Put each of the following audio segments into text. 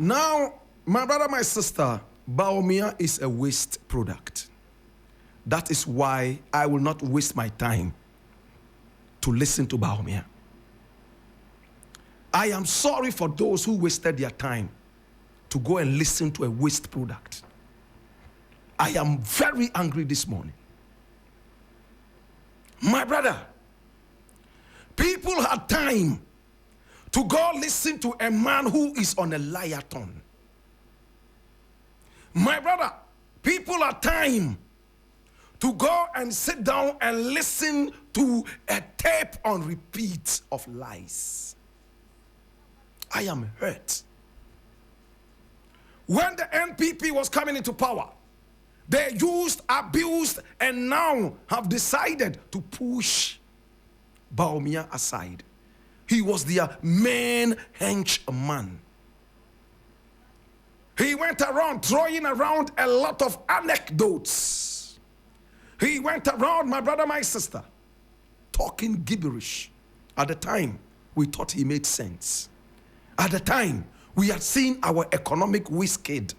Now, my brother, my sister, Bawumia is a waste product. That is why I will not waste my time to listen to Bawumia. I am sorry for those who wasted their time to go and listen to a waste product. I am very angry this morning. My brother, people had time to go listen to a man who is on a liar-thon. My brother, people had time to go and sit down and listen to a tape on repeat of lies. I am hurt. When the NPP was coming into power, they used, abused, and now have decided to push Bawumia aside. He was their main henchman. He went around throwing around a lot of anecdotes. He went around, my brother, my sister, talking gibberish. At the time, we thought he made sense. At the time, we had seen our economic whisked.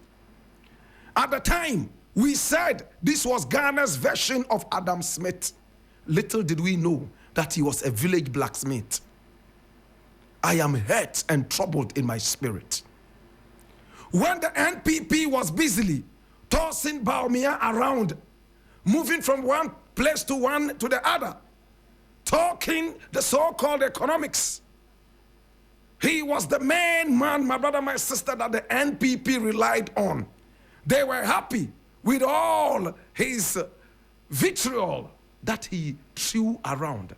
At the time, we said this was Ghana's version of Adam Smith. Little did we know that he was a village blacksmith. I am hurt and troubled in my spirit. When the NPP was busily tossing Bawumia around, moving from one place to the other, talking the so-called economics, he was the main man, my brother, my sister, that the NPP relied on. They were happy with all his vitriol that he threw around.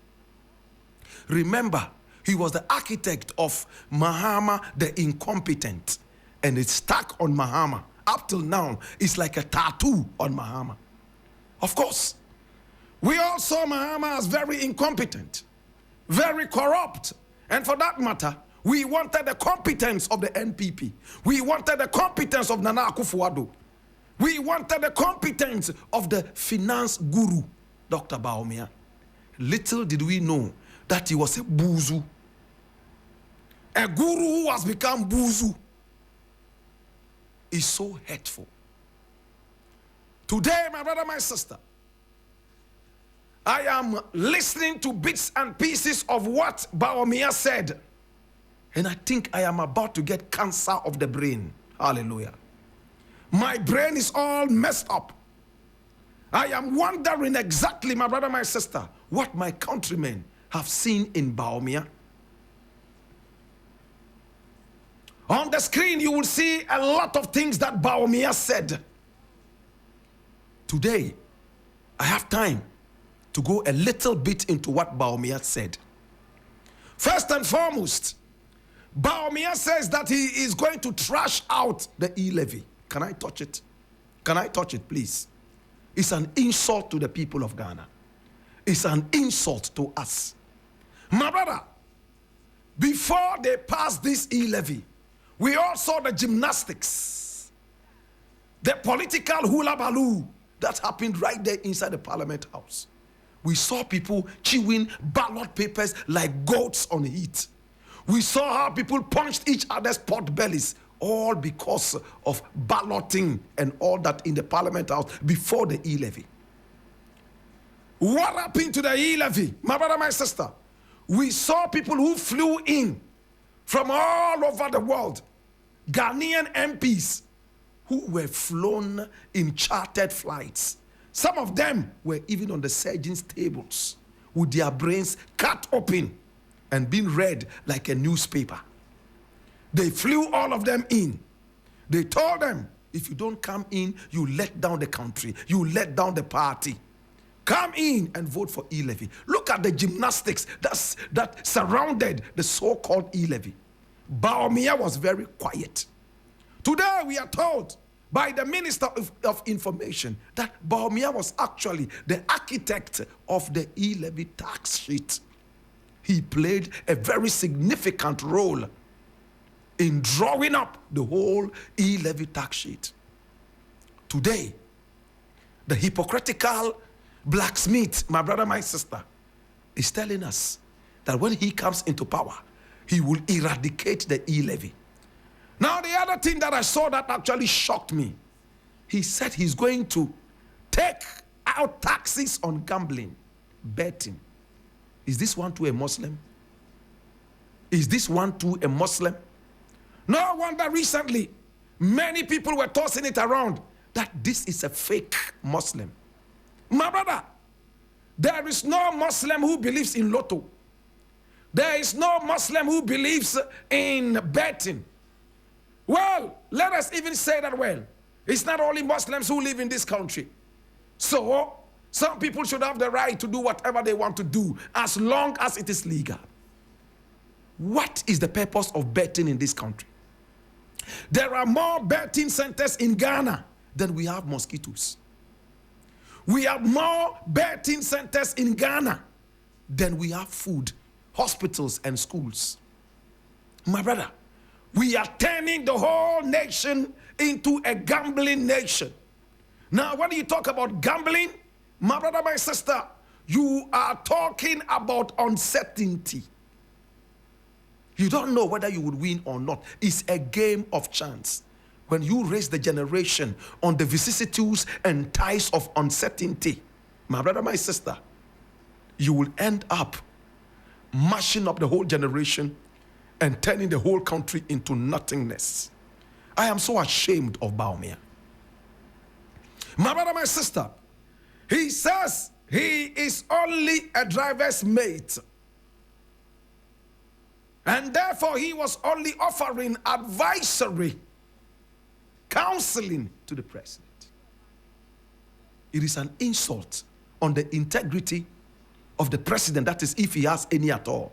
Remember, he was the architect of Mahama the incompetent, and it's stuck on Mahama. Up till now, it's like a tattoo on Mahama. Of course, we all saw Mahama as very incompetent, very corrupt, and for that matter, we wanted the competence of the NPP. We wanted the competence of Nana Akufo-Addo. We wanted the competence of the finance guru, Dr. Bawumia. Little did we know that he was a buzu. A guru who has become buzu is so hurtful. Today, my brother, my sister, I am listening to bits and pieces of what Bawumia said, and I think I am about to get cancer of the brain. Hallelujah. My brain is all messed up. I am wondering exactly, my brother, my sister, what my countrymen have seen in Bawumia. On the screen, you will see a lot of things that Bawumia said. Today, I have time to go a little bit into what Bawumia said. First and foremost, Bawumia says that he is going to trash out the e-levy. Can I touch it? Can I touch it, please? It's an insult to the people of Ghana. It's an insult to us. My brother, before they passed this e-levy, we all saw the gymnastics, the political hula baloo that happened right there inside the Parliament House. We saw people chewing ballot papers like goats on heat. We saw how people punched each other's pot bellies, all because of balloting and all that in the Parliament House before the e-levy. What happened to the e-levy? My brother, my sister, we saw people who flew in from all over the world, Ghanaian MPs who were flown in chartered flights. Some of them were even on the surgeon's tables with their brains cut open and being read like a newspaper. They flew all of them in. They told them, if you don't come in, you let down the country, you let down the party. Come in and vote for e-levy. Look at the gymnastics that surrounded the so-called e-levy. Bawumia was very quiet. Today we are told by the Minister of Information that Bawumia was actually the architect of the e-levy tax sheet. He played a very significant role in drawing up the whole e-levy tax sheet. Today, the hypocritical blacksmith, my brother, my sister, is telling us that when he comes into power, he will eradicate the e-levy. Now, the other thing that I saw that actually shocked me, he said he's going to take out taxes on gambling, betting. Is this one to a Muslim? Is this one to a Muslim? No wonder recently many people were tossing it around that this is a fake Muslim. My brother, there is no Muslim who believes in lotto. There is no Muslim who believes in betting. Well, let us even say that well. It's not only Muslims who live in this country. So, some people should have the right to do whatever they want to do as long as it is legal. What is the purpose of betting in this country? There are more betting centers in Ghana than we have mosquitoes. We have more betting centers in Ghana than we have food, hospitals, and schools. My brother, we are turning the whole nation into a gambling nation. Now, when you talk about gambling, my brother, my sister, you are talking about uncertainty. You don't know whether you would win or not. It's a game of chance. When you raise the generation on the vicissitudes and ties of uncertainty, my brother, my sister, you will end up mashing up the whole generation and turning the whole country into nothingness. I am so ashamed of Bawumia. My brother, my sister, he says he is only a driver's mate. And therefore, he was only offering advisory counseling to the president. It is an insult on the integrity of the president, that is, if he has any at all.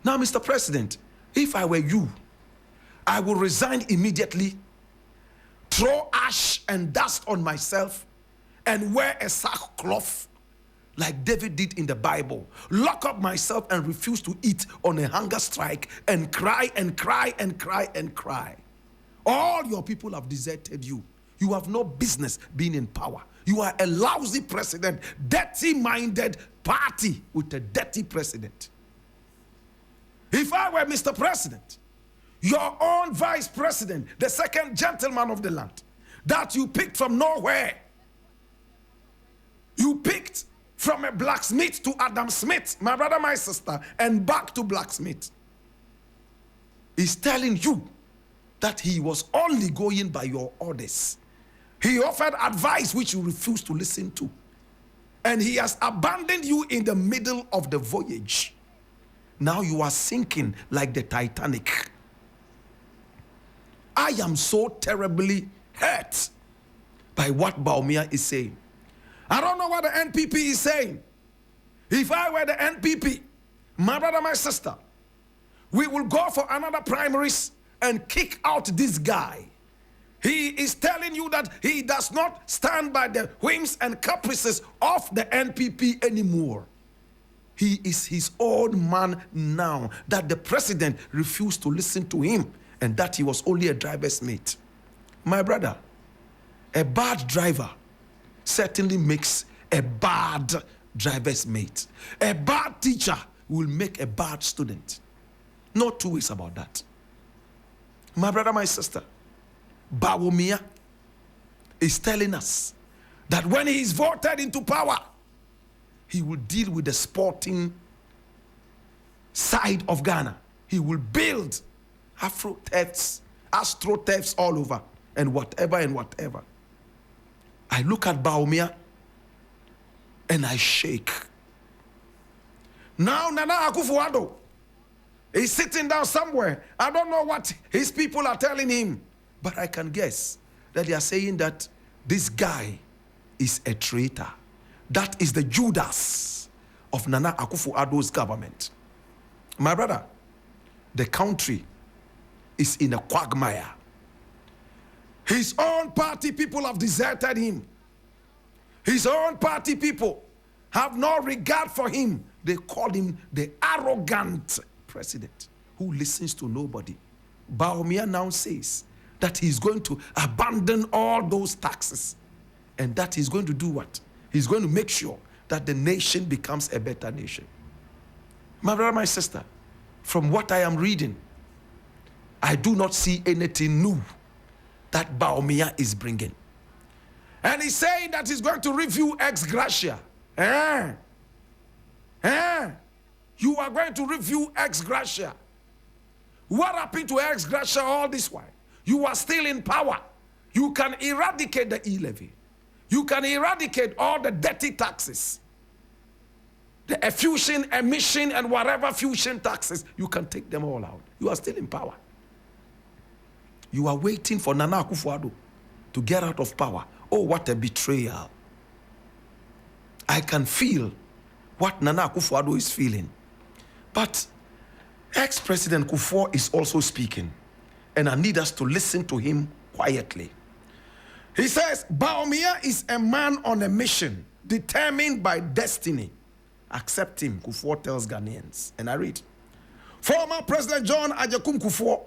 Now, Mr. President, if I were you, I would resign immediately, throw ash and dust on myself, and wear a sackcloth like David did in the Bible, lock up myself and refuse to eat on a hunger strike, and cry and cry and cry and cry. All your people have deserted you. You have no business being in power. You are a lousy president, dirty-minded party with a dirty president. If I were Mr. President, your own vice president, the second gentleman of the land, that you picked from nowhere, you picked from a blacksmith to Adam Smith, my brother, my sister, and back to blacksmith, is telling you that he was only going by your orders. He offered advice which you refused to listen to. And he has abandoned you in the middle of the voyage. Now you are sinking like the Titanic. I am so terribly hurt by what Bawumia is saying. I don't know what the NPP is saying. If I were the NPP, my brother, my sister, we will go for another primaries and kick out this guy. He is telling you that he does not stand by the whims and caprices of the NPP anymore. He is his own man now, that the president refused to listen to him and that he was only a driver's mate. My brother, a bad driver certainly makes a bad driver's mate. A bad teacher will make a bad student. No two ways about that. My brother, my sister, Bawumia is telling us that when he is voted into power, he will deal with the sporting side of Ghana. He will build Afro thefts, Astro thefts all over, and whatever and whatever. I look at Bawumia and I shake. Now Nana Akufo-Addo is sitting down somewhere. I don't know what his people are telling him, but I can guess that they are saying that this guy is a traitor. That is the Judas of Nana Akufo-Addo's government. My brother, the country is in a quagmire. His own party people have deserted him. His own party people have no regard for him. They call him the arrogant president who listens to nobody. Bawumia now says that he's going to abandon all those taxes and that he's going to do what? He's going to make sure that the nation becomes a better nation. My brother, my sister, from what I am reading, I do not see anything new that Bawumia is bringing. And he's saying that he's going to review ex gratia. You are going to review ex gratia. What happened to ex gratia all this while? You are still in power. You can eradicate the e-levy. You can eradicate all the dirty taxes. The effusion, emission, and whatever fusion taxes, you can take them all out. You are still in power. You are waiting for Nana Akufo-Addo to get out of power. Oh, what a betrayal. I can feel what Nana Akufo-Addo is feeling. But ex-President Kufuor is also speaking, and I need us to listen to him quietly. He says, Bawumia is a man on a mission, determined by destiny. Accept him, Kufuor tells Ghanaians. And I read, former President John Agyekum Kufuor